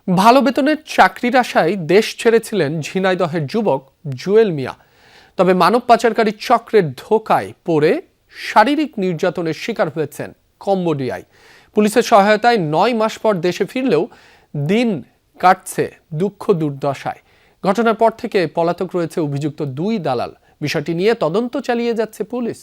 ভালো বেতনের চাকরির আশায় দেশ ছেড়েছিলেন ঝিনাইদহের যুবক জুয়েল মিয়া। তবে মানব পাচারকারী চক্রের ধোঁকায় পড়ে শারীরিক নির্যাতনের শিকার হয়েছেন কম্বোডিয়ায়। পুলিশের সহায়তায় 9 মাস পর দেশে ফিরলেও দিন কাটছে দুঃখ দুর্দশায়। ঘটনার পর থেকে পলাতক রয়েছে অভিযুক্ত 2 দালাল। বিষয়টি নিয়ে তদন্ত চালিয়ে যাচ্ছে পুলিশ।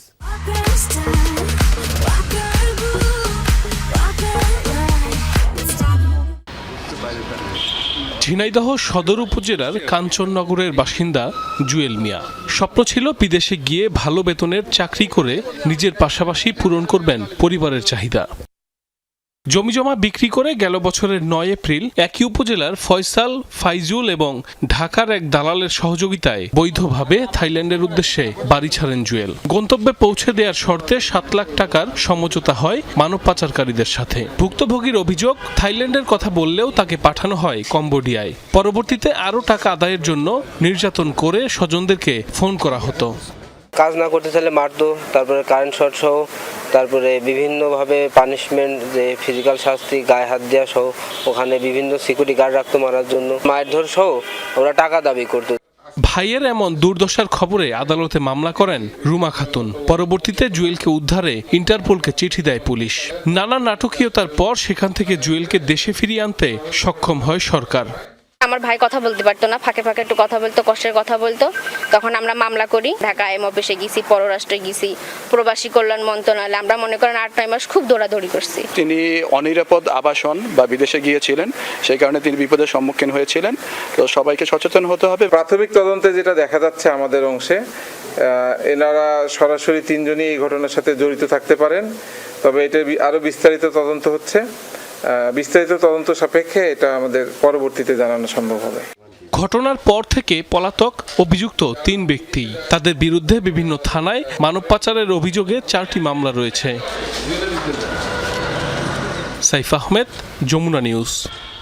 ঝিনাইদহ সদর উপজেলার কাঞ্চননগরের বাসিন্দা জুয়েল মিয়া। স্বপ্ন ছিল বিদেশে গিয়ে ভালো বেতনের চাকরি করে নিজের পাশাপাশি পূরণ করবেন পরিবারের চাহিদা। জমিজমা বিক্রি করে গেল বছরের 9 এপ্রিল একই উপজেলার ফয়সাল, ফাইজুল এবং ঢাকার এক দালালের সহযোগিতায় বৈধভাবে থাইল্যান্ডের উদ্দেশ্যে বাড়ি ছাড়েন জুয়েল। গন্তব্যে পৌঁছে দেওয়ার শর্তে 7 লাখ টাকার সমঝোতা হয় মানব পাচারকারীদের সাথে। ভুক্তভোগীর অভিযোগ, থাইল্যান্ডের কথা বললেও তাকে পাঠানো হয় কম্বোডিয়ায়। পরবর্তীতে আরও টাকা আদায়ের জন্য নির্যাতন করে স্বজনদেরকে ফোন করা হতো। কাজ না করতে চাইলে মারতো, তারপরে কারেন্ট শর্ট সহ, তারপরে বিভিন্নভাবে পানিশমেন্ট, যে ফিজিক্যাল শাস্তি, গায়ে হাত দেওয়া সহ, ওখানে বিভিন্ন সিকিউরিটি গার্ড রাখতো মারার জন্য, মায়ের ধর সহ ওরা টাকা দাবি করতো। ভাইয়ের এমন দুর্দশার খবরে আদালতে মামলা করেন রুমা খাতুন। পরবর্তীতে জুয়েলকে উদ্ধারে ইন্টারপোলকে চিঠি দেয় পুলিশ। নানা নাটকীয়তার পর সেখান থেকে জুয়েলকে দেশে ফিরিয়ে আনতে সক্ষম হয় সরকার। আমার ভাই কথা বলতে পারতো না, ফাঁকে ফাঁকে একটু কথা বলতো, কষ্টের কথা বলতো। তখন আমরা মামলা করি, ঢাকা আইএম অফিসে গেছি, পররাষ্ট্রে গেছি, প্রবাসী কল্যাণ মন্ত্রণালয়ে। আমরা মনে করেন 8-9 মাস খুব দৌড়াদৌড়ি করছি। তিনি অনিরাপদ আবাসন বা বিদেশে গিয়েছিলেন, সেই কারণে তিনি বিপদের সম্মুখীন হয়েছিলেন। তো সবাইকে সচেতন হতে হবে। প্রাথমিক তদন্তে যেটা দেখা যাচ্ছে আমাদের অংশে, এনারা সরাসরি 3 জনই এই ঘটনার সাথে জড়িত থাকতে পারেন। তবে এটা আরো বিস্তারিত তদন্ত হচ্ছে। বিস্তারিত তদন্ত সাপেক্ষে এটা আমাদের পরবর্তীতে জানানো সম্ভব হবে। ঘটনার পর থেকে পলাতক অভিযুক্ত 3 ব্যক্তি। তাদের বিরুদ্ধে বিভিন্ন থানায় মানব পাচারের অভিযোগে 4টি মামলা রয়েছে। সাইফ আহমেদ, যমুনা নিউজ।